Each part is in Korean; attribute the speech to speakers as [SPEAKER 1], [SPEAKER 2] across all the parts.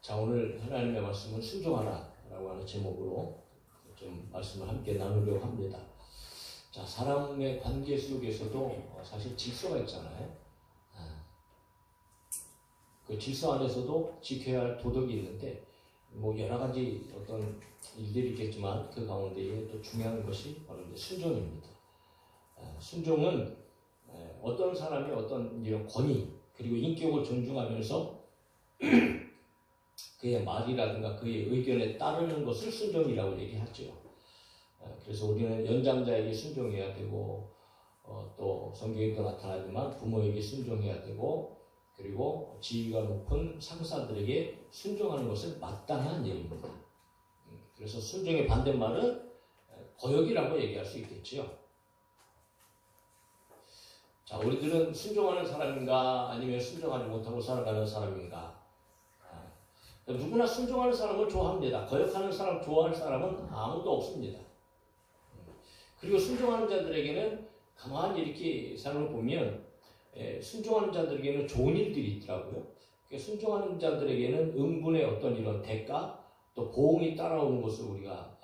[SPEAKER 1] 자, 오늘 하나님의 말씀은 순종하라라고 하는 제목으로 좀 말씀을 함께 나누려고 합니다. 자, 사람의 관계 속에서도 사실 질서가 있잖아요. 그 질서 안에서도 지켜야 할 도덕이 있는데 뭐 여러 가지 어떤 일들이 있겠지만 그 가운데에 또 중요한 것이 바로 이제 순종입니다. 순종은 어떤 사람이 어떤 이런 권위 그리고 인격을 존중하면서 그의 말이라든가 그의 의견에 따르는 것을 순종이라고 얘기하죠. 그래서 우리는 연장자에게 순종해야 되고 또 성경에도 나타나지만 부모에게 순종해야 되고 그리고 지위가 높은 상사들에게 순종하는 것은 마땅한 일입니다. 그래서 순종의 반대말은 거역이라고 얘기할 수 있겠지요. 자, 우리들은 순종하는 사람인가 아니면 순종하지 못하고 살아가는 사람인가? 누구나 순종하는 사람을 좋아합니다. 거역하는 사람, 좋아할 사람은 아무도 없습니다. 그리고 순종하는 자들에게는 가만히 이렇게 삶을 보면 순종하는 자들에게는 좋은 일들이 있더라고요. 순종하는 자들에게는 응분의 어떤 이런 대가 또 보응이 따라오는 것을 우리가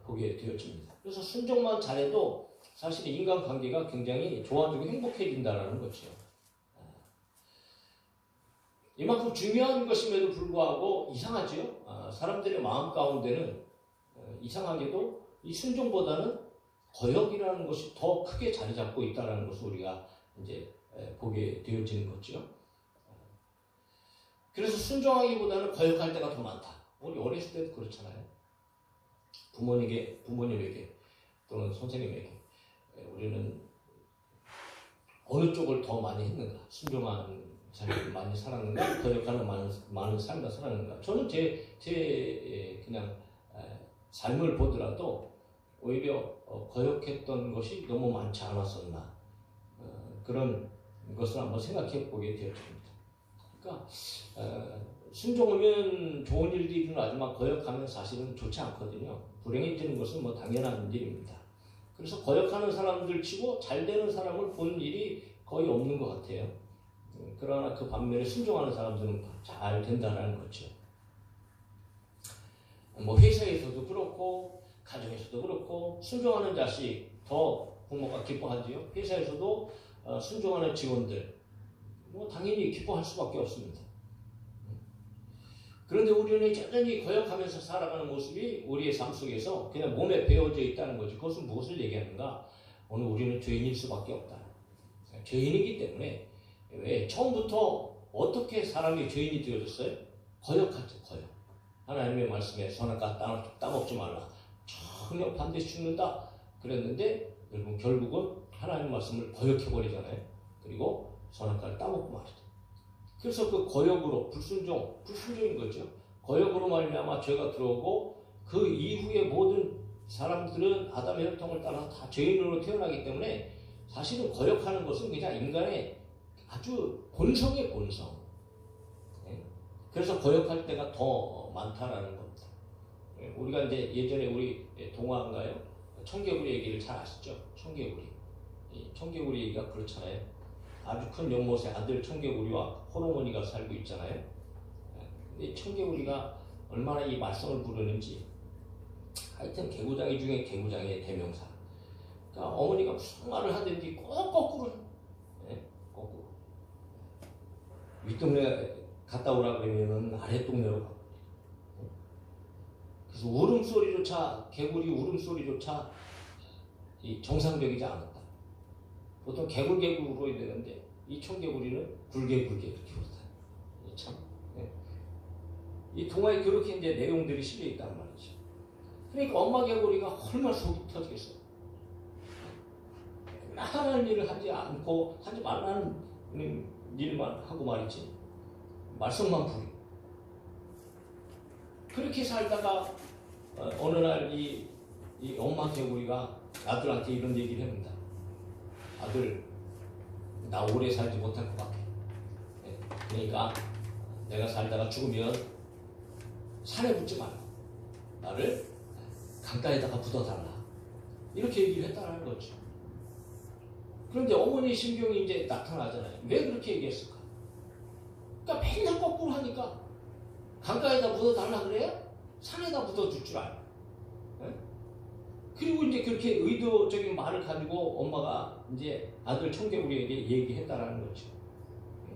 [SPEAKER 1] 보게 되어집니다. 그래서 순종만 잘해도 사실 인간관계가 굉장히 좋아지고 행복해진다는 거죠. 이만큼 중요한 것임에도 불구하고 이상하죠. 사람들의 마음 가운데는 이상하게도 이 순종보다는 거역이라는 것이 더 크게 자리 잡고 있다는 것을 우리가 이제 보게 되어지는 거죠. 그래서 순종하기보다는 거역할 때가 더 많다. 우리 어렸을 때도 그렇잖아요. 부모님에게 또는 선생님에게 우리는 어느 쪽을 더 많이 했는가? 순종하는 삶을 많이 살았는가? 거역하는 많은 삶을 살았는가? 저는 제 그냥 삶을 보더라도 오히려 거역했던 것이 너무 많지 않았었나? 그런 것을 한번 생각해 보게 되었습니다. 그러니까 순종하면 좋은 일도 일어나지만 거역하면 사실은 좋지 않거든요. 불행해지는 것은 뭐 당연한 일입니다. 그래서 거역하는 사람들 치고 잘 되는 사람을 본 일이 거의 없는 것 같아요. 그러나 그 반면에 순종하는 사람들은 잘 된다는 거죠. 뭐 회사에서도 그렇고 가정에서도 그렇고 순종하는 자식 더 부모가 기뻐하지요. 회사에서도 순종하는 직원들 뭐 당연히 기뻐할 수밖에 없습니다. 그런데 우리는 여전히 거역하면서 살아가는 모습이 우리의 삶 속에서 그냥 몸에 배어져 있다는 거죠. 그것은 무엇을 얘기하는가? 오늘 우리는 죄인일 수밖에 없다. 죄인이기 때문에 왜 처음부터 어떻게 사람이 죄인이 되어졌어요? 거역하죠. 거역. 하나님의 말씀에 선악과 따먹지 말라. 전혀 반드시 죽는다. 그랬는데 여러분 결국은 하나님의 말씀을 거역해버리잖아요. 그리고 선악과를 따먹고 말이죠. 그래서 그 거역으로 불순종인 거죠. 거역으로 말미암아 죄가 들어오고 그 이후에 모든 사람들은 아담의 혈통을 따라서 다 죄인으로 태어나기 때문에 사실은 거역하는 것은 그냥 인간의 아주 본성의 본성. 그래서 거역할 때가 더 많다라는 겁니다. 우리가 이제 예전에 우리 동화인가요? 청개구리 얘기를 잘 아시죠? 청개구리. 청개구리 얘기가 그렇잖아요. 아주 큰 연못에 아들 청개구리와 호롱머니가 살고 있잖아요. 근데 청개구리가 얼마나 이 말썽을 부르는지 하여튼 개구장이 중에 개구장의 대명사. 그러니까 어머니가 무슨 말을 하든지 꼭 거꾸로 거꾸로 윗동네 갔다 오라 그러면은 아랫동네로 가고 그래서 울음소리조차 개구리 울음소리조차 정상적이지 않았다. 보통 개굴개굴 울어야 되는데 이 청개구리는 굴개굴개 이렇게 울었다. 참. 이 동화에 그렇게 이제 내용들이 실려 있단 말이죠. 그러니까 엄마 개구리가 얼마나 속이 터지겠어. 하라는 일을 하지 않고 하지 말라는 일만 하고 말이지. 말썽만 부리고. 그렇게 살다가 어느 날 이 엄마 개구리가 아들한테 이런 얘기를 합니다. 아들, 나 오래 살지 못할 것 같아. 그러니까 내가 살다가 죽으면 산에 묻지 말고 나를 강가에다가 묻어달라. 이렇게 얘기를 했다는 거죠. 그런데 어머니의 심경이 이제 나타나잖아요. 왜 그렇게 얘기했을까? 그러니까 맨날 거꾸로 하니까 강가에다 묻어달라 그래요? 산에다 묻어줄 줄 알아요. 예? 그리고 이제 그렇게 의도적인 말을 가지고 엄마가 이제 아들 청개구리에게 얘기했다라는 거죠.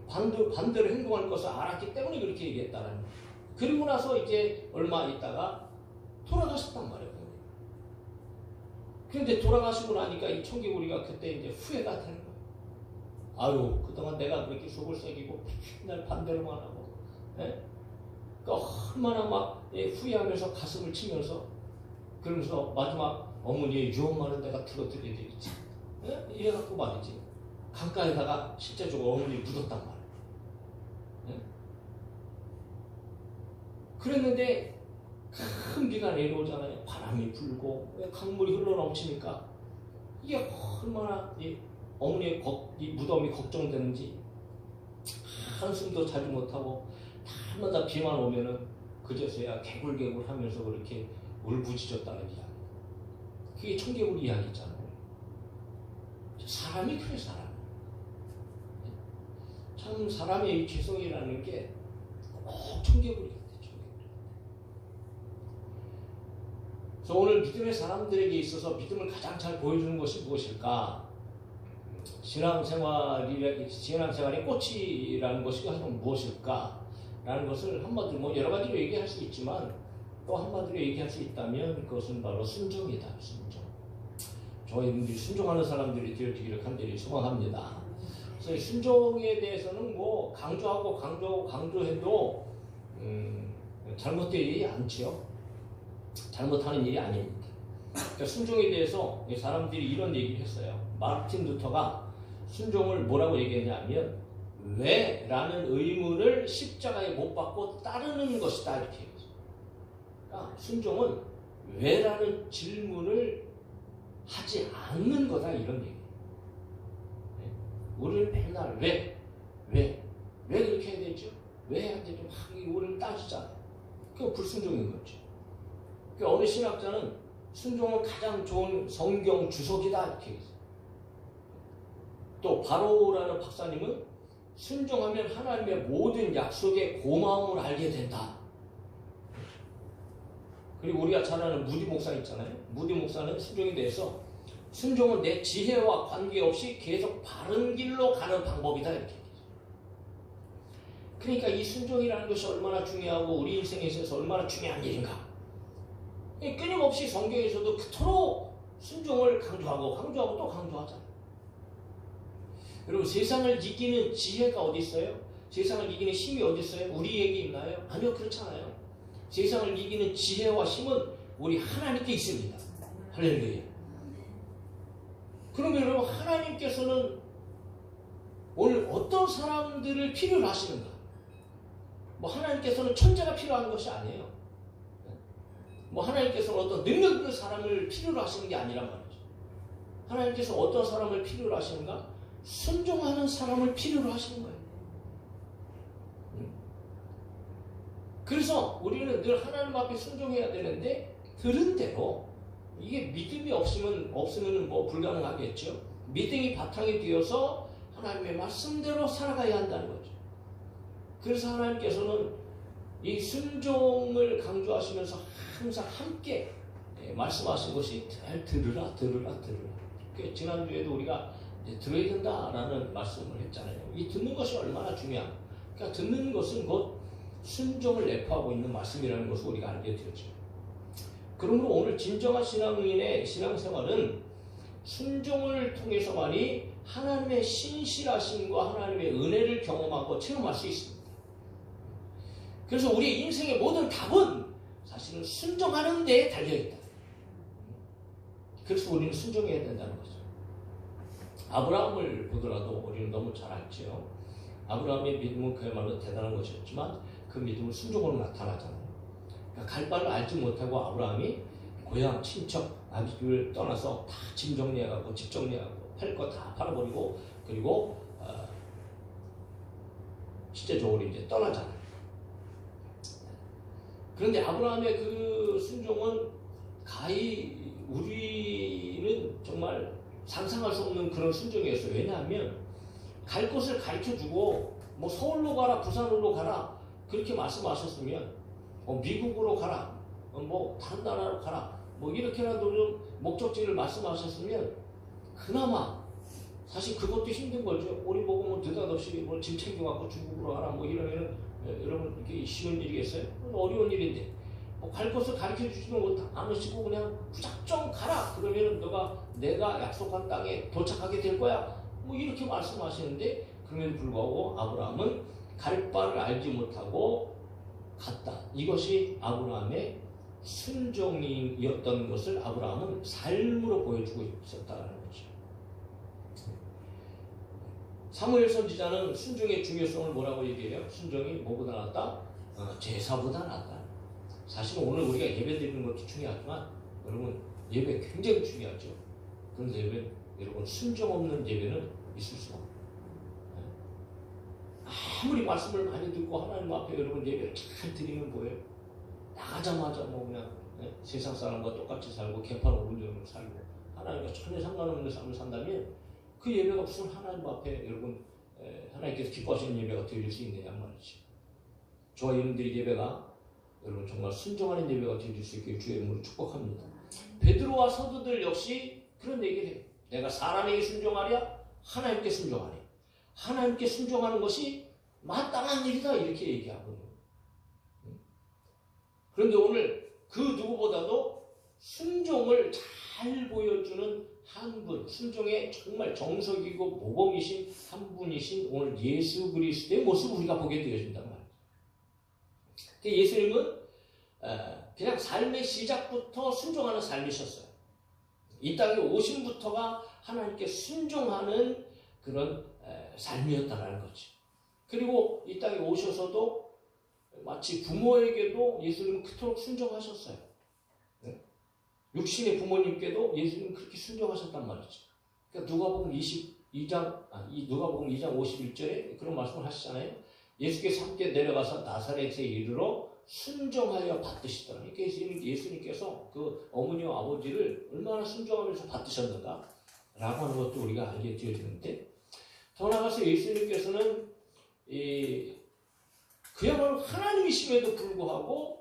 [SPEAKER 1] 반대로 행동할 것을 알았기 때문에 그렇게 얘기했다라는 거죠. 그리고 나서 이제 얼마 있다가 돌아가셨단 말이에요. 그런데 돌아가시고 나니까 이 청개구리가 그때 이제 후회가 되는 거예요. 아유, 그동안 내가 그렇게 속을 새기고 맨날 반대로만 하고, 예? 그러니까 얼마나 막 후회하면서 가슴을 치면서 그러면서 마지막 어머니의 유언만은 내가 들어드려야 되겠지. 예? 이래갖고 말이지. 강가에다가 실제적으로 어머니를 묻었단 말이에요. 예? 그랬는데 큰 비가 내려오잖아요. 바람이 불고 강물이 흘러넘치니까 이게 얼마나 어머니의 이 무덤이 걱정되는지 한숨도 자지 못하고 날마다 비만 오면은 그제서야 개굴개굴 하면서 그렇게 울부짖었다는 이야기. 그게 청개구리 이야기잖아요. 사람이 그래, 사람. 참 사람의 이 죄성이라는 게 꼭 청개구리 같아요. 그래서 오늘 믿음의 사람들에게 있어서 믿음을 가장 잘 보여주는 것이 무엇일까? 신앙생활의 꽃이라는 것이 과연 무엇일까? 라는 것을 한마디로 뭐 여러 가지로 얘기할 수 있지만 또 한마디로 얘기할 수 있다면 그것은 바로 순종이다. 순종. 저희들이 순종하는 사람들이 되어지기를 간절히 소망합니다. 그래서 이 순종에 대해서는 뭐 강조해도 잘못되지 않지요. 잘못하는 일이 아닙니다. 그러니까 순종에 대해서 사람들이 이런 얘기를 했어요. 마르틴 루터가 순종을 뭐라고 얘기했냐면 왜? 라는 의문을 십자가에 못 박고 따르는 것이다 이렇게 얘기했어요. 그러니까 순종은 왜? 라는 질문을 하지 않는 거다 이런 얘기예요. 우리는 맨날 왜 그렇게 해야 되죠? 왜 해야 되죠? 우리를 따지잖아요. 그게 불순종인 거죠. 그러니까 어느 신학자는 순종은 가장 좋은 성경 주석이다 이렇게 얘기했어요. 또 바로라는 박사님은 순종하면 하나님의 모든 약속의 고마움을 알게 된다. 그리고 우리가 잘 아는 무디 목사 있잖아요. 무디 목사는 순종에 대해서 순종은 내 지혜와 관계없이 계속 바른 길로 가는 방법이다 이렇게 얘기했어요. 그러니까 이 순종이라는 것이 얼마나 중요하고 우리 인생에 있어서 얼마나 중요한 일인가. 끊임없이 성경에서도 그토록 순종을 강조하고 또 강조하잖아요. 여러분 세상을 이기는 지혜가 어디 있어요? 세상을 이기는 힘이 어디 있어요? 우리에게 있나요? 아니요, 그렇잖아요. 세상을 이기는 지혜와 힘은 우리 하나님께 있습니다. 할렐루야. 그러면 여러분 하나님께서는 오늘 어떤 사람들을 필요로 하시는가? 뭐 하나님께서는 천재가 필요한 것이 아니에요. 뭐 하나님께서는 어떤 능력 있는 사람을 필요로 하시는 게 아니란 말이죠. 하나님께서 어떤 사람을 필요로 하시는가? 순종하는 사람을 필요로 하시는 거예요. 그래서 우리는 늘 하나님 앞에 순종해야 되는데 들은 대로 이게 믿음이 없으면 뭐 불가능하겠죠. 믿음이 바탕이 되어서 하나님의 말씀대로 살아가야 한다는 거죠. 그래서 하나님께서는 이 순종을 강조하시면서 항상 함께 말씀하신 것이 들으라. 지난주에도 우리가 들어야 된다라는 말씀을 했잖아요. 이 듣는 것이 얼마나 중요한. 그러니까 듣는 것은 곧 순종을 내포하고 있는 말씀이라는 것을 우리가 알게 되었죠. 그러므로 오늘 진정한 신앙인의 신앙생활은 순종을 통해서만이 하나님의 신실하심과 하나님의 은혜를 경험하고 체험할 수 있습니다. 그래서 우리 인생의 모든 답은 사실은 순종하는 데에 달려있다. 그래서 우리는 순종해야 된다는 거죠. 아브라함을 보더라도 우리는 너무 잘 알죠. 아브라함의 믿음은 그야말로 대단한 것이었지만 그 믿음은 순종으로 나타나잖아요. 그러니까 갈 바를 알지 못하고 아브라함이 고향, 친척, 아비집을 떠나서 다 짐 정리해가고 집 정리하고 팔 거 다 팔아버리고 그리고 실제적으로 이제 떠나잖아요. 그런데 아브라함의 그 순종은 가히 우리는 정말 상상할 수 없는 그런 순종이었어요. 왜냐하면 갈 곳을 가르쳐주고 뭐 서울로 가라 부산으로 가라 그렇게 말씀하셨으면 미국으로 가라, 뭐 다른 나라로 가라, 뭐 이렇게라도 좀 목적지를 말씀하셨으면 그나마 사실 그것도 힘든 거죠. 우리 보고 뭐 느닷없이 뭐 짐 챙겨갖고 중국으로 가라 뭐 이러면은 여러분 이게 쉬운 일이겠어요? 어려운 일인데 뭐 갈 곳을 가르쳐 주지도 않으시고 그냥 무작정 가라 그러면은 내가 약속한 땅에 도착하게 될 거야 뭐 이렇게 말씀하시는데 그럼에도 불구하고 아브라함은 갈 바를 알지 못하고 갔다. 이것이 아브라함의 순종이었던 것을 아브라함은 삶으로 보여주고 있었다는 거죠. 사무엘 선지자는 순종의 중요성을 뭐라고 얘기해요? 순종이 뭐보다 낫다? 제사보다 낫다. 사실 오늘 우리가 예배 드리는 것도 중요하지만 여러분 예배 굉장히 중요하죠. 그런데 여러분 순종 없는 예배는 있을 수가 없어요. 아무리 말씀을 많이 듣고 하나님 앞에 여러분 예배를 잘 드리면 뭐예요? 나가자마자 뭐 그냥 세상 사람과 똑같이 살고 개판 오른쪽으로 살고 하나님과 전혀 상관없는 삶을 산다면 그 예배가 무슨 하나님 앞에 여러분 하나님께서 기뻐하시는 예배가 드릴 수 있느냐 말이죠. 저와 여러분들의 예배가 여러분 정말 순종하는 예배가 드릴 수 있게 주의 이름으로 축복합니다. 베드로와 사도들 역시 그런 얘기를 해요. 내가 사람에게 순종하랴 하나님께 순종하랴. 하나님께 순종하는 것이 마땅한 일이다 이렇게 얘기하거든요. 그런데 오늘 그 누구보다도 순종을 잘 보여주는 한 분, 순종의 정말 정석이고 모범이신 한 분이신 오늘 예수 그리스도의 모습을 우리가 보게 되어진단 말이에요. 예수님은 그냥 삶의 시작부터 순종하는 삶이셨어요. 이 땅에 오심부터가 하나님께 순종하는 그런 삶이었다라는 거죠. 그리고 이 땅에 오셔서도 마치 부모에게도 예수님은 그토록 순종하셨어요. 육신의 부모님께도 예수님은 그렇게 순종하셨단 말이죠. 그러니까 누가복음 2장 51절에 그런 말씀을 하시잖아요. 예수께서 함께 내려가서 나사렛에 이르러 순종하여 받드시더라. 그러니까 예수님께서 그 어머니와 아버지를 얼마나 순종하면서 받드셨는가 라고 하는 것도 우리가 알게 되어지는데 더 나아가서 예수님께서는 그야말로 하나님이심에도 불구하고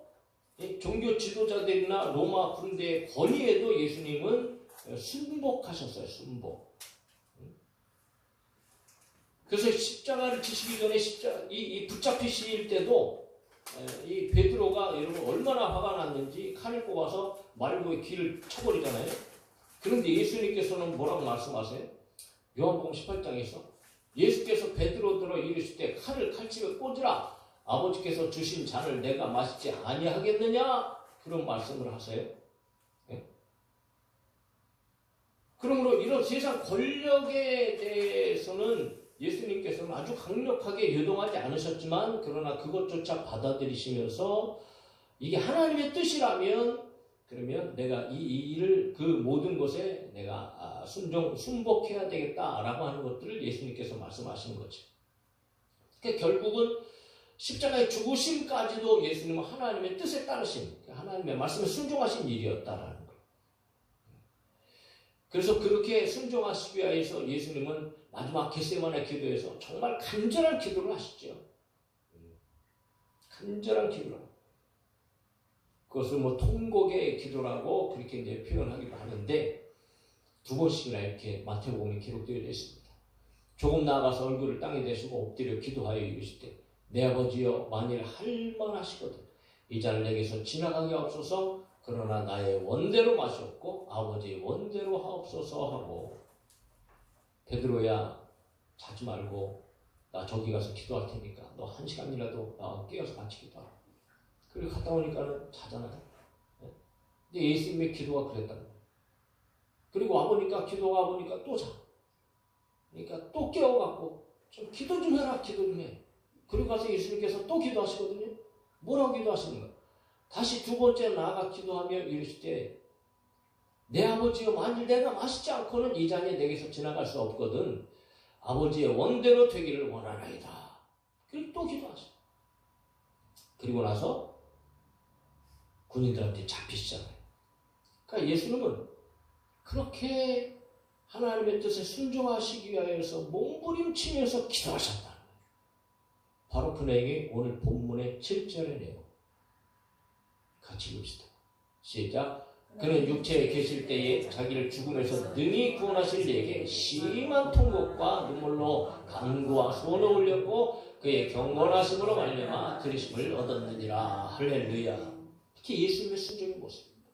[SPEAKER 1] 종교 지도자들이나 로마 군대의 권위에도 예수님은 순복하셨어요. 순복. 그래서 십자가를 지시기 전에 이 붙잡히실 때도 이 베드로가 여러분 얼마나 화가 났는지 칼을 뽑아서 말고의 귀를 쳐버리잖아요. 그런데 예수님께서는 뭐라고 말씀하세요? 요한복음 18장에서 예수께서 베드로들어 이르실 때 칼집에 꽂으라. 아버지께서 주신 잔을 내가 마시지 아니하겠느냐? 그런 말씀을 하세요. 네? 그러므로 이런 세상 권력에 대해서는 예수님께서는 아주 강력하게 요동하지 않으셨지만 그러나 그것조차 받아들이시면서 이게 하나님의 뜻이라면 그러면 내가 이 일을 그 모든 것에 내가 순복해야 되겠다라고 하는 것들을 예수님께서 말씀하시는 거죠. 그러니까 결국은 십자가의 죽으심까지도 예수님은 하나님의 뜻에 따르신 하나님의 말씀에 순종하신 일이었다라는 거예요. 그래서 그렇게 순종하시기 위해서 예수님은 마지막 겟세마네 기도에서 정말 간절한 기도를 하시죠. 간절한 기도를. 그것을 뭐 통곡의 기도라고 그렇게 이제 표현하기도 하는데 두 번씩이나 이렇게 마태복음에 기록되어 있습니다. 조금 나아가서 얼굴을 땅에 대시고 엎드려 기도하여 이르실 때 내 아버지여 만일 할만하시거든 이 잔을 내게서 지나가게 하옵소서. 그러나 나의 원대로 마시옵고 아버지의 원대로 하옵소서 하고 베드로야 자지 말고 나 저기 가서 기도할 테니까 너 1시간이라도 나와 깨어서 같이 기도하라. 그리고 갔다 오니까는 자잖아요. 근데 예수님의 기도가 그랬다는 거예요. 그리고 와보니까 기도가 보니까 또 자. 그러니까 또 깨워갖고 좀 기도 좀 해라. 기도 좀 해. 그리고 가서 예수님께서 또 기도하시거든요. 뭐라고 기도하시는가? 다시 두 번째 나아가 기도하며 이르실 때 내 아버지여 만일 내가 마시지 않고는 이 잔이 내게서 지나갈 수 없거든 아버지의 원대로 되기를 원하나이다. 그리고 또 기도하셔. 그리고 나서 군인들한테 잡히시잖아요. 그러니까 예수님은 그렇게 하나님의 뜻에 순종하시기 위하여서 몸부림치면서 기도하셨다. 바로 그 내용이 오늘 본문의 7절의 내용. 같이 봅시다. 시작. 그는 육체에 계실 때에 자기를 죽음에서 능히 구원하실 이에게 심한 통곡과 눈물로 간구와 소원을 올렸고 그의 경건하심으로 말미암아 들으심을 얻었느니라. 할렐루야. 특히 예수님의 순종의 모습입니다.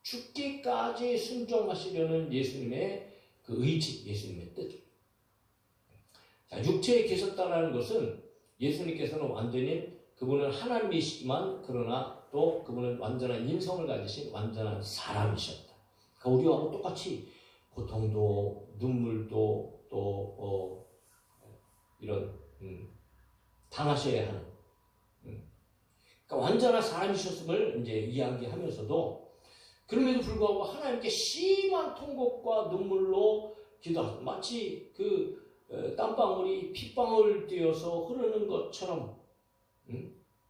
[SPEAKER 1] 죽기까지 순종하시려는 예수님의 그 의지, 예수님의 뜻. 자, 육체에 계셨다라는 것은 예수님께서는 완전히 그분은 하나님이시지만 그러나 또 그분은 완전한 인성을 가지신 완전한 사람이셨다. 그러니까 우리하고 똑같이 고통도 눈물도 또 이런 당하셔야 하는 그러니까 완전한 사람이셨음을 이제 이야기하면서도 그럼에도 불구하고 하나님께 심한 통곡과 눈물로 기도하셨다. 마치 그 땀방울이 핏방울 되어서 흐르는 것처럼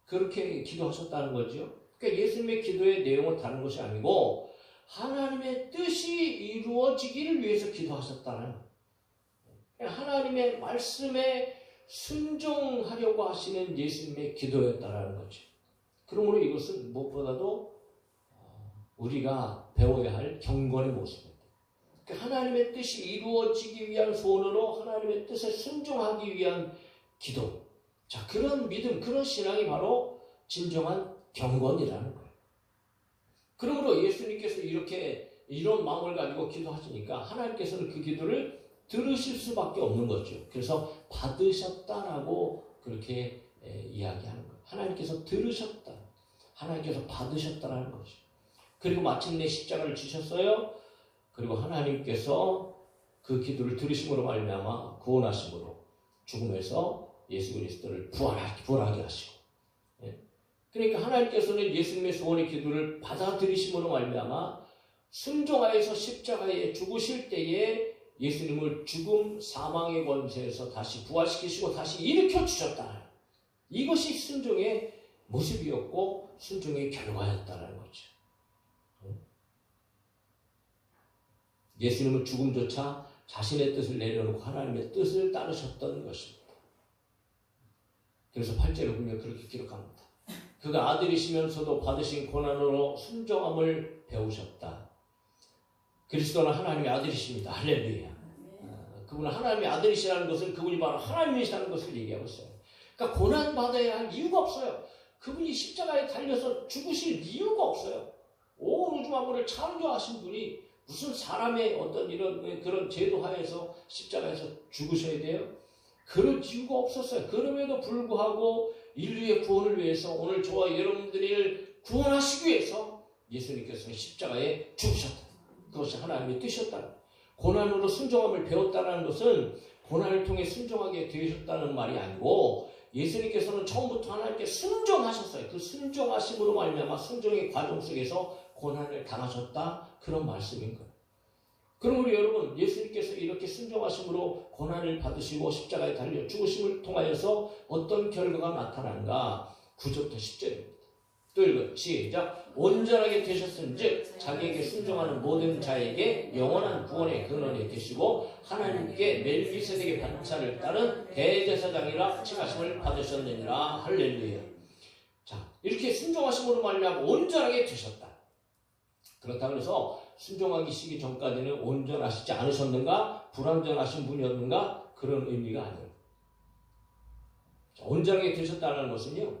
[SPEAKER 1] 그렇게 기도하셨다는 거죠. 그러니까 예수님의 기도의 내용은 다른 것이 아니고 하나님의 뜻이 이루어지기를 위해서 기도하셨다는 하나님의 말씀에 순종하려고 하시는 예수님의 기도였다는 거죠. 그러므로 이것은 무엇보다도 우리가 배워야 할 경건의 모습입니다. 그러니까 하나님의 뜻이 이루어지기 위한 소원으로 하나님의 뜻에 순종하기 위한 기도. 자, 그런 믿음, 그런 신앙이 바로 진정한 경건이라는 거예요. 그러므로 예수님께서 이런 마음을 가지고 기도하시니까 하나님께서는 그 기도를 들으실 수밖에 없는 거죠. 그래서 받으셨다라고 그렇게 이야기하는 거예요. 하나님께서 들으셨다. 하나님께서 받으셨다라는 거죠. 그리고 마침내 십자가를 지셨어요. 그리고 하나님께서 그 기도를 들으심으로 말미암아 구원하심으로 죽음에서 예수 그리스도를 부활하게 하시고, 그러니까 하나님께서는 예수님의 소원의 기도를 받아들이심으로 말미암아 순종하여서 십자가에 죽으실 때에 예수님을 죽음 사망의 권세에서 다시 부활시키시고 다시 일으켜 주셨다. 이것이 순종의 모습이었고 순종의 결과였다는 거죠. 예수님은 죽음조차 자신의 뜻을 내려놓고 하나님의 뜻을 따르셨던 것입니다. 그래서 8절에 보면 그렇게 기록합니다. 그가 아들이시면서도 받으신 고난으로 순종함을 배우셨다. 그리스도는 하나님의 아들이십니다. 할렐루야. 그분은 하나님의 아들이시라는 것은 그분이 바로 하나님이시라는 것을 얘기하고 있어요. 그러니까 고난받아야 할 이유가 없어요. 그분이 십자가에 달려서 죽으실 이유가 없어요. 온 우주 만물을 창조하신 분이 무슨 사람의 어떤 그런 제도 하에서 십자가에서 죽으셔야 돼요? 그럴 이유가 없었어요. 그럼에도 불구하고 인류의 구원을 위해서 오늘 저와 여러분들을 구원하시기 위해서 예수님께서는 십자가에 죽으셨다. 그것이 하나님의 뜻이었다. 고난으로 순종함을 배웠다는 것은 고난을 통해 순종하게 되셨다는 말이 아니고 예수님께서는 처음부터 하나님께 순종하셨어요. 그 순종하심으로 말미암아 순종의 과정 속에서 고난을 당하셨다. 그런 말씀인 거예요. 그럼 우리 여러분 예수님께서 이렇게 순종하심으로 고난을 받으시고 십자가에 달려 죽으심을 통하여서 어떤 결과가 나타나는가? 9절부터 10절입니다. 또 읽어요. 시작. 온전하게 되셨은즉 자기에게 순종하는 모든 자에게 영원한 구원의 근원이 되시고 하나님께 멜기세덱의 반차를 따른 대제사장이라 칭하심을 받으셨느니라. 할렐루야. 자, 이렇게 순종하심으로 말미암아 온전하게 되셨다. 그렇다고 해서 순종하기 시기 전까지는 온전하시지 않으셨는가? 불완전하신 분이었는가? 그런 의미가 아니에요. 자, 온전하게 되셨다는 것은요,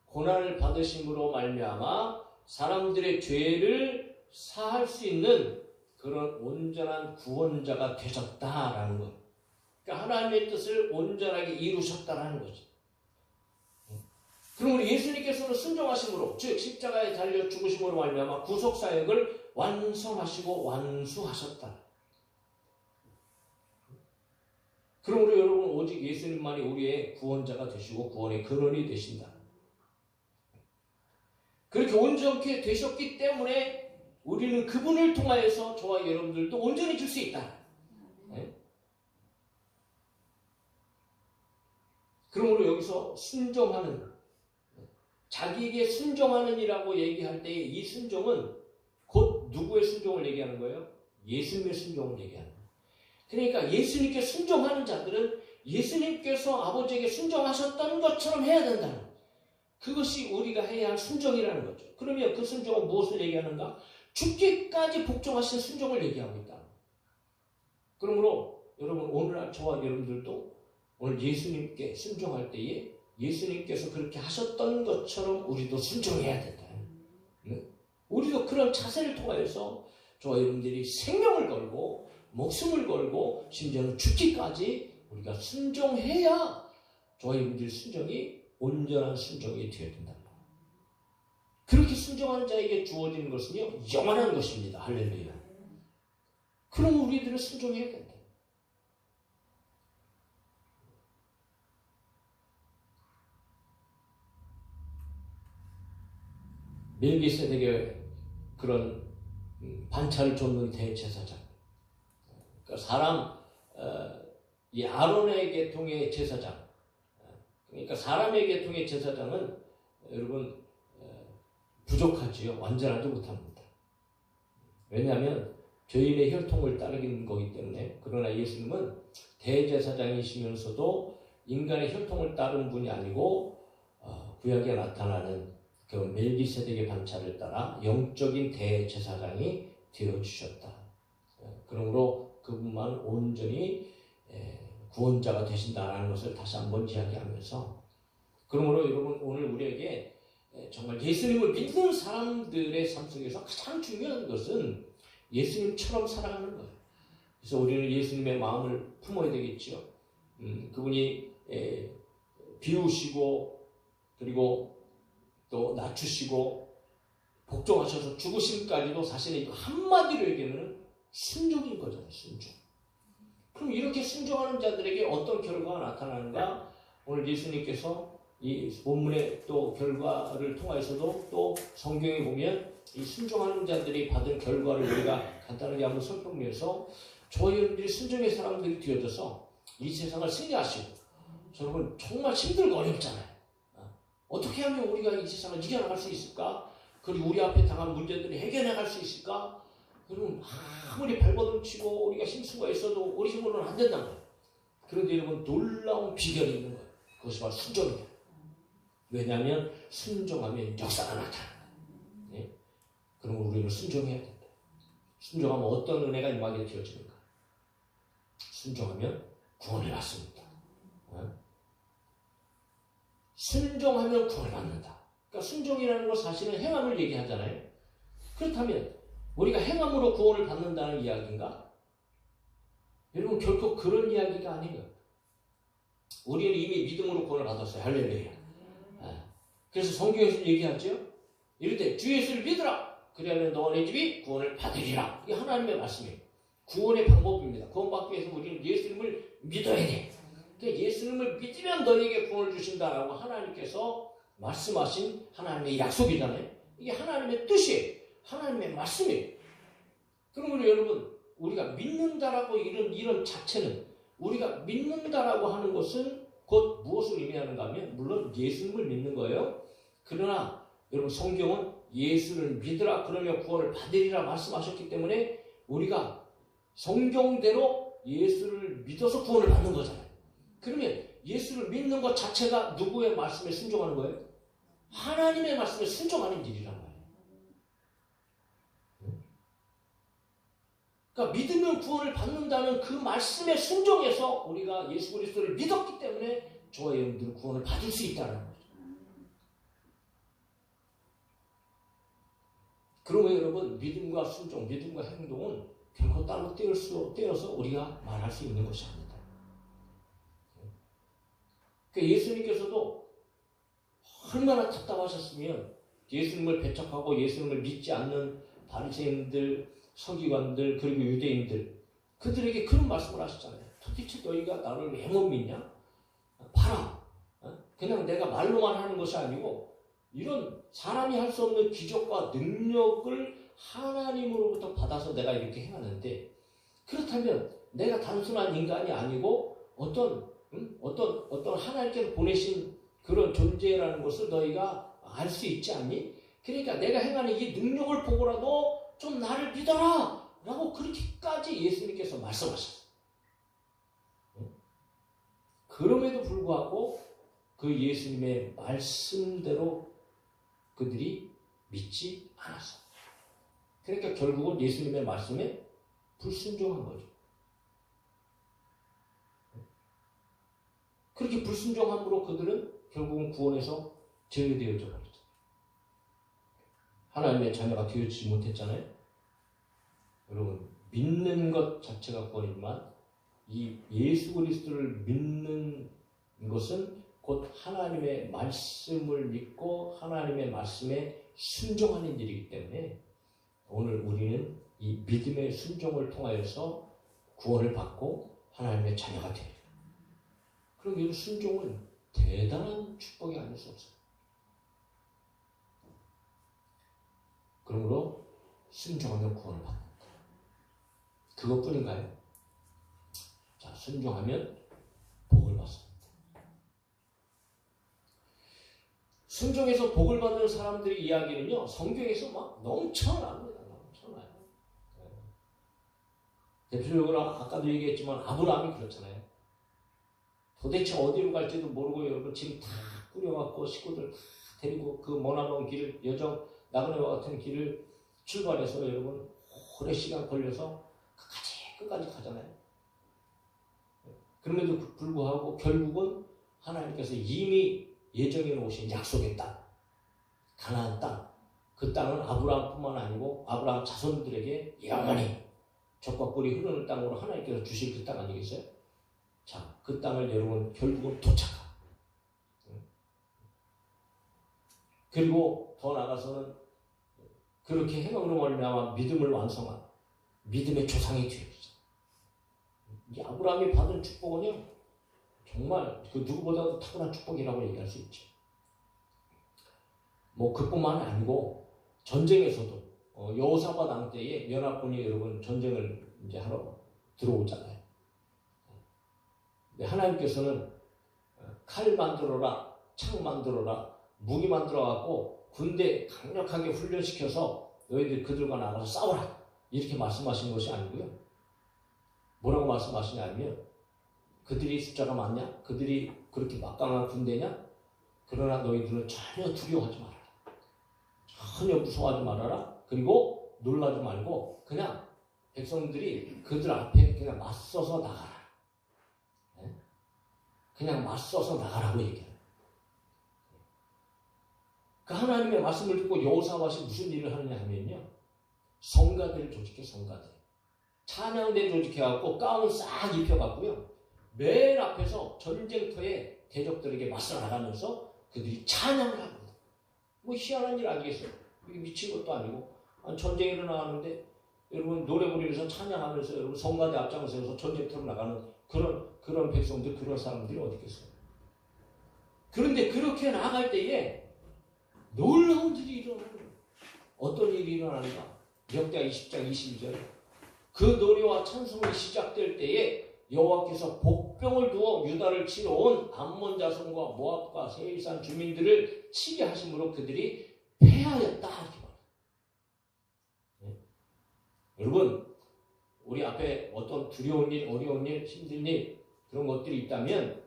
[SPEAKER 1] 고난을 받으심으로 말미암아 사람들의 죄를 사할 수 있는 그런 온전한 구원자가 되셨다라는 거예요. 그러니까 하나님의 뜻을 온전하게 이루셨다라는 거죠. 그럼 우리 예수님께서는 순종하심으로, 즉 십자가에 달려 죽으심으로 말미암아 구속 사역을 완성하시고 완수하셨다. 그러므로 여러분 오직 예수님만이 우리의 구원자가 되시고 구원의 근원이 되신다. 그렇게 온전케 되셨기 때문에 우리는 그분을 통하여서 저와 여러분들도 온전해질 수 있다. 네? 그러므로 여기서 순종하는, 자기에게 순종하는 이라고 얘기할 때 이 순종은 곧 누구의 순종을 얘기하는 거예요? 예수님의 순종을 얘기하는 거예요. 그러니까 예수님께 순종하는 자들은 예수님께서 아버지에게 순종하셨던 것처럼 해야 된다는 거예요. 그것이 우리가 해야 할 순종이라는 거죠. 그러면 그 순종은 무엇을 얘기하는가? 죽기까지 복종하신 순종을 얘기하고 있다. 그러므로 여러분 오늘날 저와 여러분들도 오늘 예수님께 순종할 때에 예수님께서 그렇게 하셨던 것처럼 우리도 순종해야 된다. 우리도 그런 자세를 통하여서 저와 여러분들이 생명을 걸고 목숨을 걸고 심지어는 죽기까지 우리가 순종해야 저와 여러분들의 순종이 온전한 순종이 되어야 된다. 그렇게 순종하는 자에게 주어지는 것은요 영원한 것입니다. 할렐루야. 그럼 우리들은 순종해야 된다. 멜기세덱의 그런 반차를 줬는 대제사장, 그러니까 이 아론의 계통의 제사장, 그러니까 사람의 계통의 제사장은 여러분 부족하지요. 완전하지 못합니다. 왜냐하면 죄인의 혈통을 따르는 거기 때문에. 그러나 예수님은 대제사장이시면서도 인간의 혈통을 따르는 분이 아니고 구약에 나타나는 그 멜기세덱의 반차를 따라 영적인 대제사장이 되어주셨다. 그러므로 그분만 온전히 구원자가 되신다라는 것을 다시 한번 이야기하면서, 그러므로 여러분 오늘 우리에게 정말 예수님을 믿는 사람들의 삶 속에서 가장 중요한 것은 예수님처럼 살아가는 거예요. 그래서 우리는 예수님의 마음을 품어야 되겠죠. 그분이 비우시고 그리고 또 낮추시고 복종하셔서 죽으심까지도 사실은 한마디로 얘기하면 순종인 거잖아요. 순종. 그럼 이렇게 순종하는 자들에게 어떤 결과가 나타나는가? 오늘 예수님께서 이 본문의 또 결과를 통해서도 또 성경에 보면 이 순종하는 자들이 받은 결과를 우리가 간단하게 한번 살펴보면서 저희 여러분들이 순종의 사람들이 되어져서 이 세상을 승리하시고, 여러분 정말 힘들고 어렵잖아요. 어떻게 하면 우리가 이 세상을 이겨나갈 수 있을까? 그리고 우리 앞에 당한 문제들을 해결해갈 수 있을까? 여러분 아무리 발버둥 치고 우리가 힘쓰고 있어도 우리 힘으로는 안 된다는 거예요. 그런데 여러분 놀라운 비결이 있는 거예요. 그것이 바로 순종이에요. 왜냐하면 순종하면 역사가 나타나요. 네? 그러면 우리는 순종해야 된다. 순종하면 어떤 은혜가 임하게 되어지는가? 순종하면 구원을 받습니다. 순종하면 구원을 받는다. 그러니까 순종이라는 건 사실은 행함을 얘기하잖아요. 그렇다면 우리가 행함으로 구원을 받는다는 이야기인가? 여러분 결코 그런 이야기가 아니에요. 우리는 이미 믿음으로 구원을 받았어요. 할렐루야. 그래서 성경에서 얘기하죠. 이럴 주 예수를 믿으라. 그리하면 너네 집이 구원을 받으리라. 이게 하나님의 말씀이에요. 구원의 방법입니다. 구원받기 위해서 우리는 예수님을 믿어야 돼. 그러니까 예수님을 믿으면 너에게 구원을 주신다라고 하나님께서 말씀하신 하나님의 약속이잖아요. 이게 하나님의 뜻이에요. 하나님의 말씀이에요. 그러면 여러분 우리가 믿는다라고 이런 자체는, 우리가 믿는다라고 하는 것은 곧 무엇을 의미하는가 하면 물론 예수님을 믿는 거예요. 그러나 여러분 성경은 예수를 믿으라 그러면 구원을 받으리라 말씀하셨기 때문에 우리가 성경대로 예수를 믿어서 구원을 받는 거잖아요. 그러면 예수를 믿는 것 자체가 누구의 말씀에 순종하는 거예요? 하나님의 말씀에 순종하는 일이란 말이에요. 그러니까 믿으면 구원을 받는다는 그 말씀에 순종해서 우리가 예수 그리스도를 믿었기 때문에 저와 여러분들은 구원을 받을 수 있다는 거죠. 그러면 여러분 믿음과 순종, 믿음과 행동은 결코 따로 떼어서 우리가 말할 수 있는 것이 아닙니다. 그러니까 예수님께서도 얼마나 답답하셨으면 예수님을 배척하고 예수님을 믿지 않는 바리새인들, 서기관들 그리고 유대인들, 그들에게 그런 말씀을 하셨잖아요. 도대체 너희가 나를 왜 못 믿냐? 봐라. 그냥 내가 말로만 하는 것이 아니고 이런 사람이 할 수 없는 기적과 능력을 하나님으로부터 받아서 내가 이렇게 행하는데, 그렇다면 내가 단순한 인간이 아니고 어떤 하나님께서 보내신 그런 존재라는 것을 너희가 알 수 있지 않니? 그러니까 내가 행하는 이 능력을 보고라도 좀 나를 믿어라 라고 그렇게까지 예수님께서 말씀하셨어요. 그럼에도 불구하고 그 예수님의 말씀대로 그들이 믿지 않았어. 그러니까 결국은 예수님의 말씀에 불순종한 거죠. 그렇게 불순종함으로 그들은 결국은 구원에서 제외되어져 버렸죠. 하나님의 자녀가 되어지지 못했잖아요. 여러분, 믿는 것 자체가 구원이지만 이 예수 그리스도를 믿는 것은 곧 하나님의 말씀을 믿고 하나님의 말씀에 순종하는 일이기 때문에 오늘 우리는 이 믿음의 순종을 통하여서 구원을 받고 하나님의 자녀가 돼요. 그럼 이 순종은 대단한 축복이 아닐 수 없어요. 그러므로 순종하면 구원을 받는다. 그것뿐인가요? 자, 순종하면 복을 받습니다. 순종해서 복을 받는 사람들의 이야기는요, 성경에서 막 넘쳐납니다. 넘쳐나요. 대표적으로 아까도 얘기했지만 아브라함이 그렇잖아요. 도대체 어디로 갈지도 모르고 여러분 지금 다 꾸려갖고 식구들 다 데리고 그 머나먼 길을 여정 나그네와 같은 길을 출발해서 여러분 오래 시간 걸려서 끝까지 가잖아요. 그럼에도 불구하고 결국은 하나님께서 이미 예정해 놓으신 약속의 땅, 가나안 땅, 그 땅은 아브라함뿐만 아니고 아브라함 자손들에게 영원히 젖과 꿀이 흐르는 땅으로 하나님께서 주실 그 땅 아니겠어요? 자, 그 땅을 여러분 결국은 도착하. 그리고 더 나아가서는 그렇게 행함으로 말미암아 믿음을 완성한 믿음의 조상이 되어지죠. 이 아브라함이 받은 축복은요, 정말 그 누구보다도 탁월한 축복이라고 얘기할 수 있죠. 뭐 그뿐만 아니고 전쟁에서도 여호사밧 왕 때에 연합군이 여러분 전쟁을 이제 하러 들어오잖아요. 하나님께서는 칼 만들어라, 창 만들어라, 무기 만들어 갖고 군대 강력하게 훈련시켜서 너희들 그들과 나가서 싸워라 이렇게 말씀하신 것이 아니고요. 뭐라고 말씀하시냐면 그들이 숫자가 많냐? 그들이 그렇게 막강한 군대냐? 그러나 너희들은 전혀 두려워하지 말아라. 전혀 무서워하지 말아라. 그리고 놀라지 말고 그냥 백성들이 그들 앞에 그냥 맞서서 나가라. 그냥 맞서서 나가라고 얘기해요. 그 하나님의 말씀을 듣고 여호사밧이 무슨 일을 하느냐 하면요. 성가대를 조직해, 성가대. 찬양대 조직해갖고 가운 싹 입혀갖고요. 맨 앞에서 전쟁터에 대적들에게 맞서 나가면서 그들이 찬양을 합니다. 뭐 희한한 일 아니겠어요? 이게 미친 것도 아니고. 전쟁이 일어나는데 여러분 노래 부르면서 찬양하면서 여러분 성가대 앞장서서 전쟁터로 나가는 그런 백성들, 그런 사람들이 어디 있겠어요? 그런데 그렇게 나갈 때에 놀라운 일이 일어나는 거예요. 어떤 일이 일어나는가? 역대하 20장 22절. 그 노래와 찬송이 시작될 때에 여호와께서 복병을 두어 유다를 치러 온 암몬 자손과 모압과 세일산 주민들을 치게 하심으로 그들이 패하였다. 네? 여러분, 우리 앞에 어떤 두려운 일, 어려운 일, 힘든 일 그런 것들이 있다면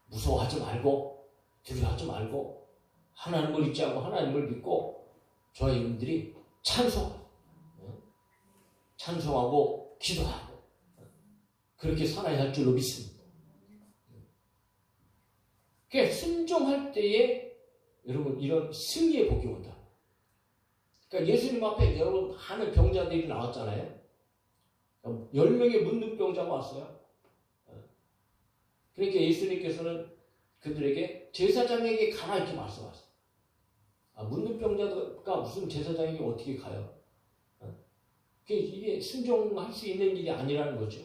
[SPEAKER 1] 무서워하지 말고 두려워하지 말고 하나님을 잊지 않고 하나님을 믿고 저희들이 찬송하고 기도하고 그렇게 살아야 할 줄로 믿습니다. 그러니까 순종할 때에 여러분 이런 승리의 복이 온다. 그러니까 예수님 앞에 여러분 많은 병자들이 나왔잖아요. 10명의 문둥병자가 왔어요. 그러니까 예수님께서는 그들에게 제사장에게 가라 이렇게 말씀하셨어요. 문둥병자가 무슨 제사장에게 어떻게 가요? 이게 순종할 수 있는 일이 아니라는 거죠.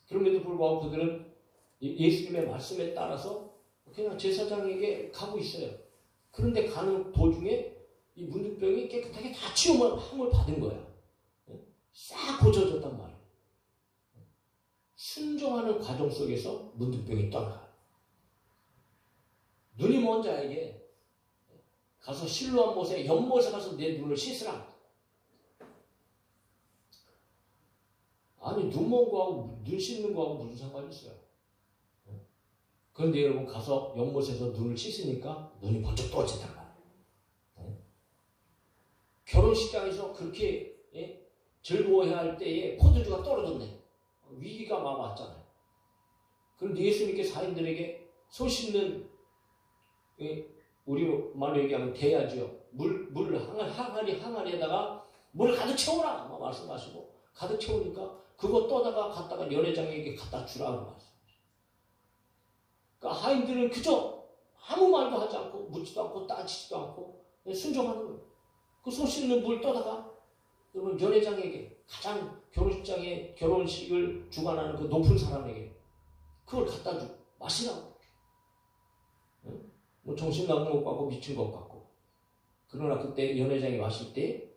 [SPEAKER 1] 그럼에도 불구하고 그들은 예수님의 말씀에 따라서 그냥 제사장에게 가고 있어요. 그런데 가는 도중에 이 문둥병이 깨끗하게 다 치유함을 받은 거야. 싹 고쳐졌단 말이에요. 순종하는 과정 속에서 문둥병이 떠나가요. 눈이 먼 자에게 가서 실로암 못에 연못에 가서 내 눈을 씻으라. 아니 눈 먼 거하고 눈 씻는 거하고 무슨 상관이 있어요? 그런데 여러분 가서 연못에서 눈을 씻으니까 눈이 번쩍 떠진단 말이에요. 결혼식장에서 그렇게 즐거워해야 할 때에 포도주가 떨어졌네. 위기가 막 왔잖아요. 그런데 예수님께 사인들에게 손 씻는, 우리 말로 얘기하면 대야죠. 항아리에다가 물을 가득 채워라 말씀하시고, 가득 채우니까 그거 떠다가 갖다가 연회장에게 갖다 주라고 말씀하시고. 그러니까 하인들은 그저 아무 말도 하지 않고 묻지도 않고 따지지도 않고 순종하는 거예요. 그 손 씻는 물 떠다가 여러분 연회장에게, 가장 결혼식을 주관하는 그 높은 사람에게 그걸 갖다 주고 마시라고. 뭐 정신 나간 것 같고 미친 것 같고. 그러나 그때 연회장이 마실 때,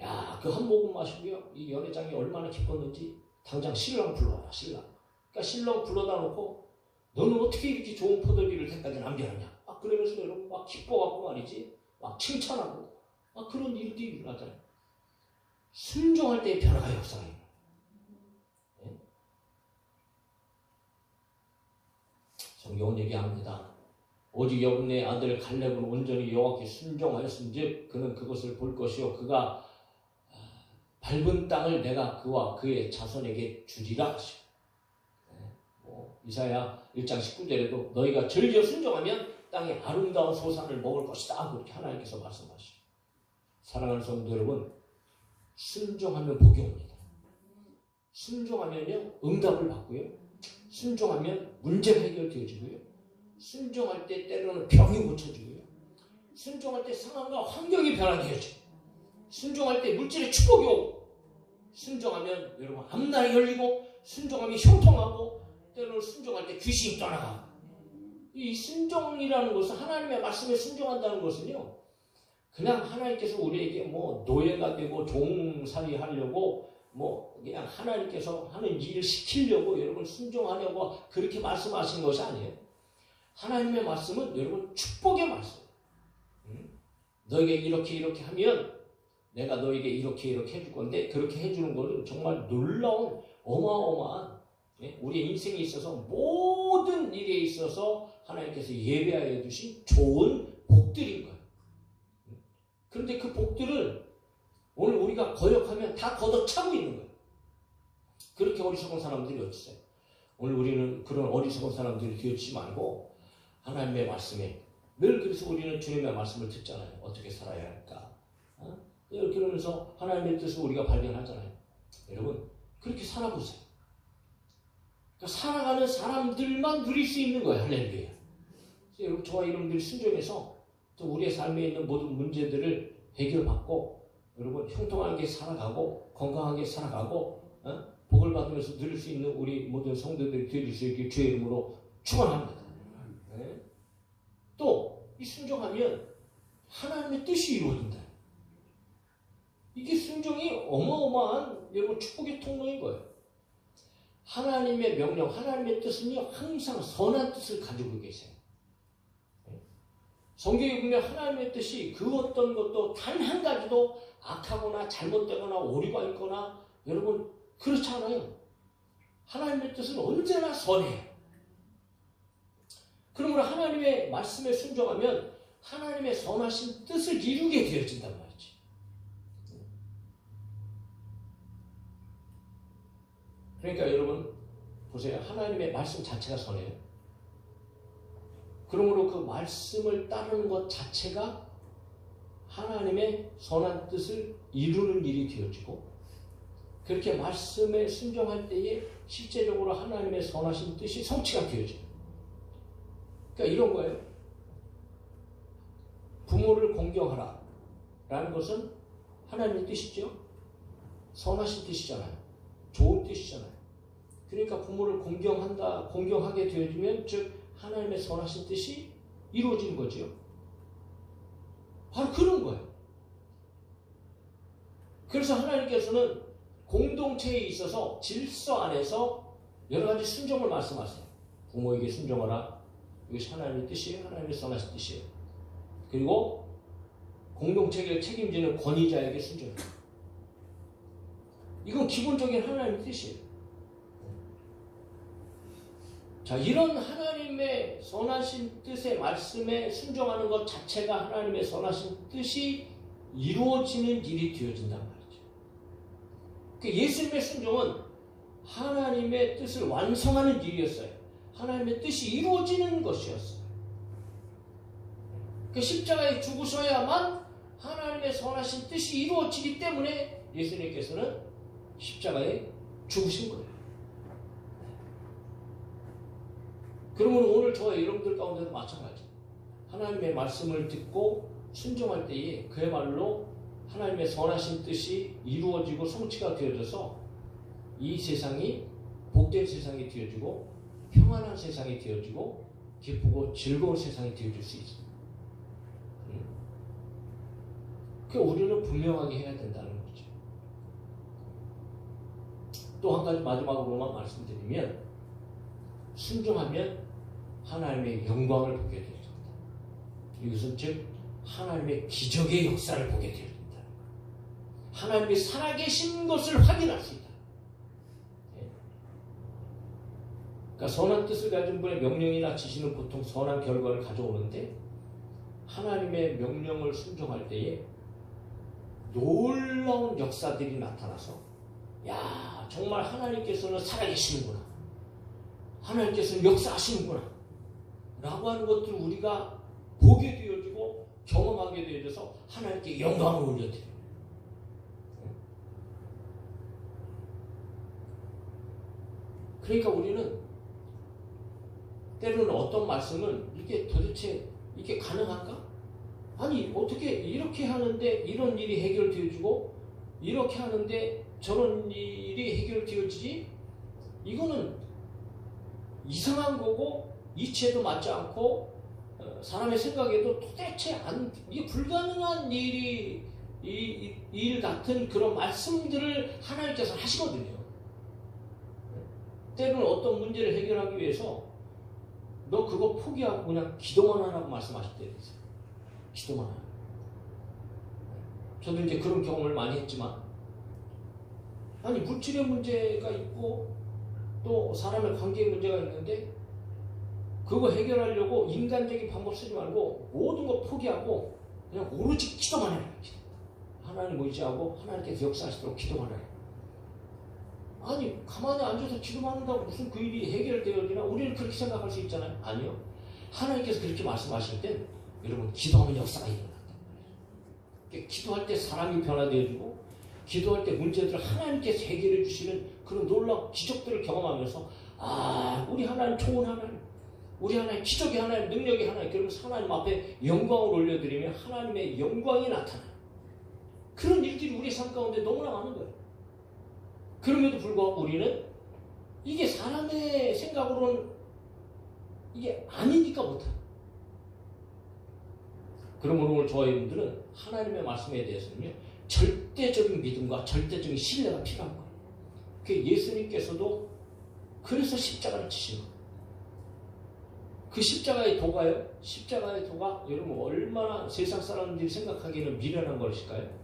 [SPEAKER 1] 야, 그 한 모금 마시고요, 이 연회장이 얼마나 기뻤는지 당장 신랑 불러와라, 신랑. 그러니까 신랑 불러다 놓고, 너는 어떻게 이렇게 좋은 포도주를 때까지 남겨놨냐? 그러면서 여러분 막 기뻐갖고 말이지, 막 칭찬하고, 그런 일들이 일어나잖아요. 순종할 때의 변화가 역사해요. 성경은 얘기합니다. 오직 여분의 아들 갈렙은 온전히 여호와께 순종하였은즉 그는 그것을 볼 것이요 그가 밟은 땅을 내가 그와 그의 자손에게 주리라 하시고, 이사야 1장 19절에도 너희가 즐겨 순종하면 땅의 아름다운 소산을 먹을 것이다, 그렇게 하나님께서 말씀하시고. 사랑하는 성도 여러분, 순종하면 복이 옵니다. 순종하면요 응답을 받고요, 순종하면 문제가 해결되어지고요, 순종할 때 때로는 병이 고쳐지고요, 순종할 때 상황과 환경이 변화되어지고, 순종할 때 물질의 축복이 오고, 순종하면 여러분 앞날이 열리고, 순종하면 형통하고, 때로는 순종할 때 귀신이 떠나가고. 이 순종이라는 것은, 하나님의 말씀에 순종한다는 것은요, 그냥 하나님께서 우리에게 뭐 노예가 되고 종살이 하려고, 뭐 그냥 하나님께서 하는 일을 시키려고 여러분 순종하려고 그렇게 말씀하신 것이 아니에요. 하나님의 말씀은 여러분 축복의 말씀. 너에게 이렇게 하면 내가 너에게 이렇게 해줄 건데, 그렇게 해주는 것은 정말 놀라운 어마어마한, 우리의 인생에 있어서 모든 일에 있어서 하나님께서 예배하여 주신 좋은 복들인 거예요. 그런데 그 복들을 오늘 우리가 거역하면 다 걷어차고 있는 거예요. 그렇게 어리석은 사람들이 어디 있어요? 오늘 우리는 그런 어리석은 사람들이 되지 말고 하나님의 말씀에, 늘 그래서 우리는 주님의 말씀을 듣잖아요. 어떻게 살아야 할까? 그러면서 하나님의 뜻을 우리가 발견하잖아요. 여러분, 그렇게 살아보세요. 그러니까 살아가는 사람들만 누릴 수 있는 거예요. 할렐루야. 여러분, 저와 여러분들이 순종해서 또 우리의 삶에 있는 모든 문제들을 해결받고, 여러분 형통하게 살아가고 건강하게 살아가고 복을 받으면서 누릴 수 있는 우리 모든 성도들이 되어질 수 있게 주의 이름으로 축원합니다. 또 이 순종하면 하나님의 뜻이 이루어진다. 이게 순종이 어마어마한 여러분 축복의 통로인 거예요. 하나님의 명령, 하나님의 뜻은요 항상 선한 뜻을 가지고 계세요. 성경에 보면 하나님의 뜻이 그 어떤 것도 단 한 가지도 악하거나 잘못되거나 오류가 있거나 여러분 그렇지 않아요. 하나님의 뜻은 언제나 선해요. 그러므로 하나님의 말씀에 순종하면 하나님의 선하신 뜻을 이루게 되어진단 말이지. 그러니까 여러분 보세요. 하나님의 말씀 자체가 선해요. 그러므로 그 말씀을 따르는 것 자체가 하나님의 선한 뜻을 이루는 일이 되어지고, 그렇게 말씀에 순종할 때에 실제적으로 하나님의 선하신 뜻이 성취가 되어져요. 그러니까 이런 거예요. 부모를 공경하라 라는 것은 하나님의 뜻이죠. 선하신 뜻이잖아요. 좋은 뜻이잖아요. 그러니까 부모를 공경하게 되어지면 즉 하나님의 선하신 뜻이 이루어지는 거죠. 바로 그런 거예요. 그래서 하나님께서는 공동체에 있어서 질서 안에서 여러 가지 순종을 말씀하세요. 부모에게 순종하라. 이것이 하나님의 뜻이에요. 하나님의 선하신 뜻이에요. 그리고 공동체를 책임지는 권위자에게 순종해요. 이건 기본적인 하나님의 뜻이에요. 자, 이런 하나님의 선하신 뜻의 말씀에 순종하는 것 자체가 하나님의 선하신 뜻이 이루어지는 일이 되어진단 말이죠. 예수님의 순종은 하나님의 뜻을 완성하는 일이었어요. 하나님의 뜻이 이루어지는 것이었어요. 십자가에 죽으셔야만 하나님의 선하신 뜻이 이루어지기 때문에 예수님께서는 십자가에 죽으신 거예요. 그러면 오늘 저와 여러분들 가운데도 마찬가지. 하나님의 말씀을 듣고 순종할 때에 그야말로 하나님의 선하신 뜻이 이루어지고 성취가 되어져서 이 세상이 복된 세상이 되어지고 평안한 세상이 되어지고 기쁘고 즐거운 세상이 되어질 수 있습니다. 우리는 분명하게 해야 된다는 거죠. 또 한 가지 마지막으로만 말씀드리면 순종하면 하나님의 영광을 보게 됩니다. 이것은 즉 하나님의 기적의 역사를 보게 됩니다. 하나님이 살아계신 것을 확인할 수 있다. 그러니까 선한 뜻을 가진 분의 명령이나 지시는 보통 선한 결과를 가져오는데 하나님의 명령을 순종할 때에 놀라운 역사들이 나타나서 야, 정말 하나님께서는 살아계시는구나. 하나님께서는 역사하시는구나. 라고 하는 것들을 우리가 보게 되어지고 경험하게 되어져서 하나님께 영광을 올려드려요. 그러니까 우리는 때로는 어떤 말씀은 이게 도대체 이게 가능한가? 아니 어떻게 이렇게 하는데 이런 일이 해결되어지고 이렇게 하는데 저런 일이 해결되어지지? 이거는 이상한 거고 이치에도 맞지 않고 사람의 생각에도 도대체 이게 불가능한 일 같은 그런 말씀들을 하나님께서 하시거든요. 때로는 어떤 문제를 해결하기 위해서 너 그거 포기하고 그냥 기도만 하라고 말씀하실 때도 있어요. 기도만 하라고. 저도 이제 그런 경험을 많이 했지만 아니 물질의 문제가 있고 또 사람의 관계의 문제가 있는데 그거 해결하려고 인간적인 방법 쓰지 말고 모든 거 포기하고 그냥 오로지 기도만 해라. 하나님 의지하고 하나님께서 역사하시도록 기도만 해라. 아니 가만히 앉아서 기도만 한다고 무슨 그 일이 해결되어지나? 우리는 그렇게 생각할 수 있잖아요. 아니요. 하나님께서 그렇게 말씀하실 땐 여러분 기도하면 역사가 일어난단 말이에요. 기도할 때 사람이 변화되어지고 기도할 때 문제들을 하나님께서 해결해 주시는 그런 놀라운 기적들을 경험하면서 아 우리 하나님 좋은 하나님, 우리 하나님 기적의 하나님, 능력의 하나님, 그러면서 하나님 앞에 영광을 올려드리면 하나님의 영광이 나타나요. 그런 일들이 우리 삶 가운데 너무나 많은 거예요. 그럼에도 불구하고 우리는 이게 사람의 생각으로는 이게 아니니까 못해요. 그러므로 오늘 저와 여러분들은 하나님의 말씀에 대해서는요 절대적인 믿음과 절대적인 신뢰가 필요한 거예요. 그 예수님께서도 그래서 십자가를 치신 거예요. 그 십자가의 도가요. 십자가의 도가 여러분 얼마나 세상 사람들이 생각하기에는 미련한 것일까요?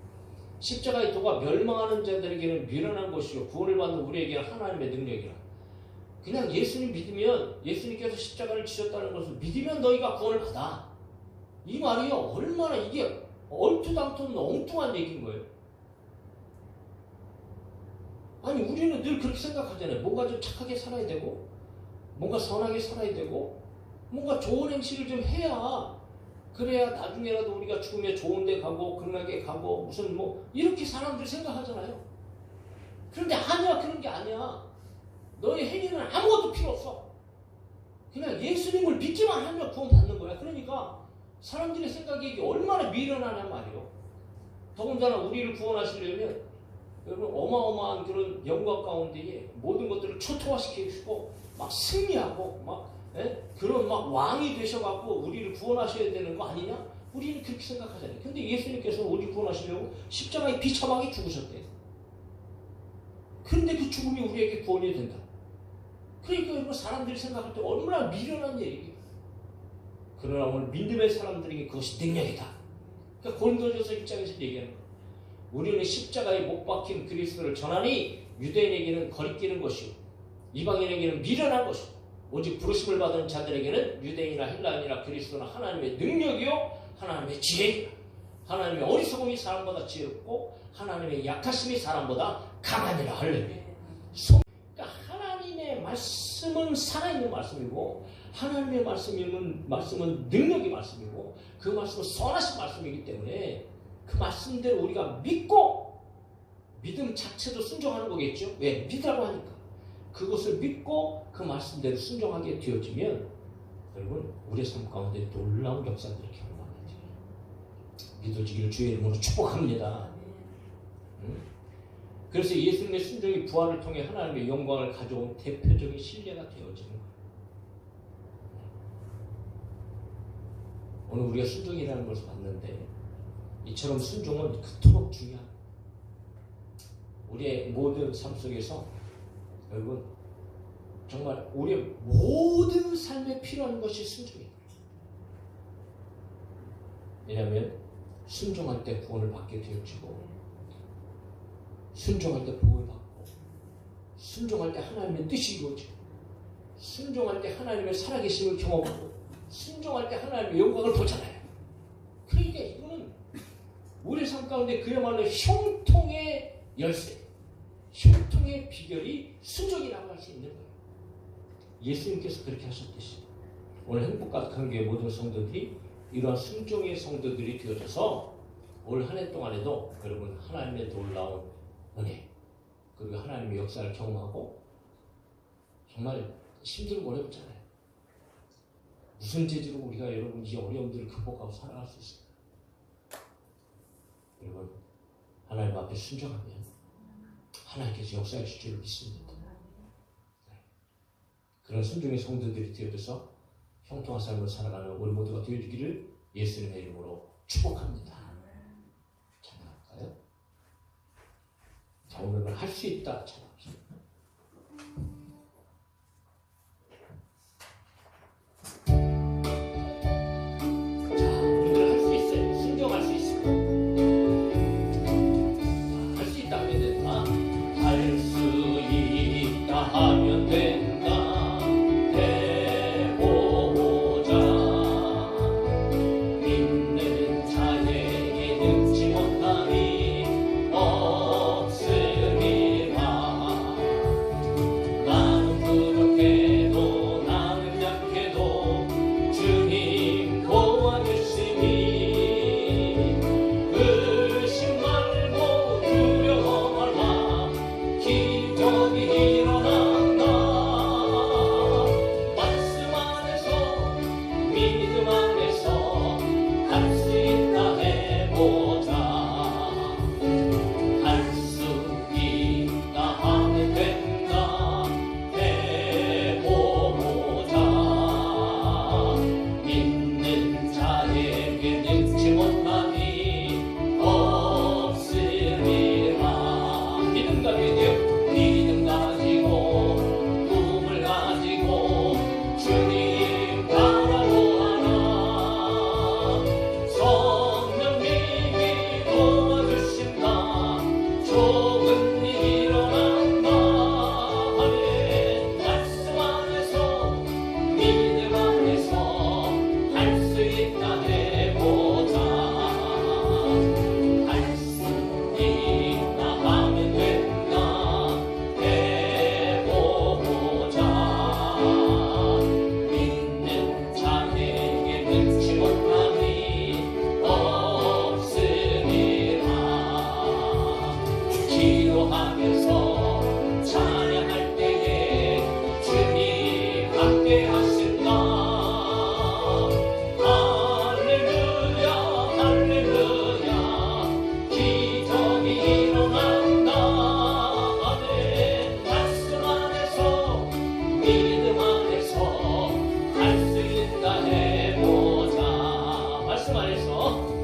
[SPEAKER 1] 십자가의 도가 멸망하는 자들에게는 미련한 것이요 구원을 받는 우리에게는 하나님의 능력이라. 그냥 예수님 믿으면 예수님께서 십자가를 지셨다는 것을 믿으면 너희가 구원을 받아. 이 말이요 얼마나 이게 얼토당토는 엉뚱한 얘기인 거예요. 아니 우리는 늘 그렇게 생각하잖아요. 뭔가 좀 착하게 살아야 되고 뭔가 선하게 살아야 되고 뭔가 좋은 행실을 좀 해야 그래야 나중에라도 우리가 죽으면 좋은 데 가고 극락에 가고 무슨 뭐 이렇게 사람들이 생각하잖아요. 그런데 아니야. 그런 게 아니야. 너의 행위는 아무것도 필요 없어. 그냥 예수님을 믿기만 하면 구원 받는 거야. 그러니까 사람들의 생각이 이게 얼마나 미련하냔 말이에요. 더군다나 우리를 구원하시려면 여러분 어마어마한 그런 영광 가운데에 모든 것들을 초토화시키시고 막 승리하고 막 그런 막 왕이 되셔갖고 우리를 구원하셔야 되는 거 아니냐? 우리는 그렇게 생각하잖아요. 근데 예수님께서 우리 구원하시려고 십자가에 비참하게 죽으셨대요. 그런데 그 죽음이 우리에게 구원이 된다. 그러니까 여러분 사람들이 생각할 때 얼마나 미련한 얘기예요. 그러나 오늘 믿음의 사람들에게 그것이 능력이다. 그러니까 고린도전서 1장에서 얘기하는 거예요. 우리는 십자가에 못 박힌 그리스도를 전하니 유대인에게는 거리끼는 것이요 이방인에게는 미련한 것이요 오직 부르심을 받은 자들에게는 유대인이나 헬라인이나 그리스도나 하나님의 능력이요 하나님의 지혜이다. 하나님의 어리석음이 사람보다 지혜롭고 하나님의 약하심이 사람보다 강하니라. 할렐루야. 그러니까 하나님의 말씀은 살아있는 말씀이고 하나님의 말씀은 능력의 말씀이고 그 말씀은 선하신 말씀이기 때문에 그 말씀대로 우리가 믿고 믿음 자체도 순종하는 거겠죠. 왜? 믿으라고 하니까. 그것을 믿고 그 말씀대로 순종하게 되어지면 여러분 우리의 삶 가운데 놀라운 역사들이 경험하게 돼요. 믿어지기를 주의 이름으로 축복합니다. 그래서 예수님의 순종이 부활을 통해 하나님의 영광을 가져온 대표적인 신뢰가 되어지는 거예요. 오늘 우리가 순종이라는 것을 봤는데 이처럼 순종은 그토록 중요한 우리의 모든 삶 속에서 여러분 정말 우리의 모든 삶에 필요한 것이 순종이에요. 왜냐하면 순종할 때 구원을 받게 되어지고 순종할 때 복을 받고 순종할 때 하나님의 뜻이 이루어지고 순종할 때 하나님의 살아계심을 경험하고 순종할 때 하나님의 영광을 보잖아요. 그러니까 이거는 우리 삶 가운데 그야말로 형통의 열쇠, 형통의 비결이 순종이라고 할 수 있는 거예요. 예수님께서 그렇게 하셨듯이 오늘 행복 가득한 교회 모든 성도들이 이러한 순종의 성도들이 되어져서 올 한 해 동안에도 여러분 하나님의 놀라운 은혜 그리고 하나님의 역사를 경험하고 정말 힘들고 어렵잖아요. 무슨 재주로 우리가 여러분 이 어려움들을 극복하고 살아갈 수 있을까요? 여러분 하나님 앞에 순종하면 하나님께서 역사하실 줄 믿습니다. 그런 순종의 성도들이 되어져서 형통한 삶을 살아가는 우리 모두가 되어주기를 예수님의 이름으로 축복합니다. 찬양할까요? 자, 오늘은 할 수 있다 찬양합시다. 자, 우리들 할 수 있어요. 순종할 수 있어요. 할 수 있다 하면 된다. 할 수 있다 하면 된다.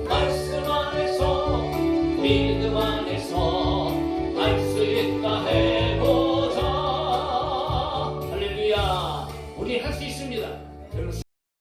[SPEAKER 1] 말씀 안에서 믿음 안에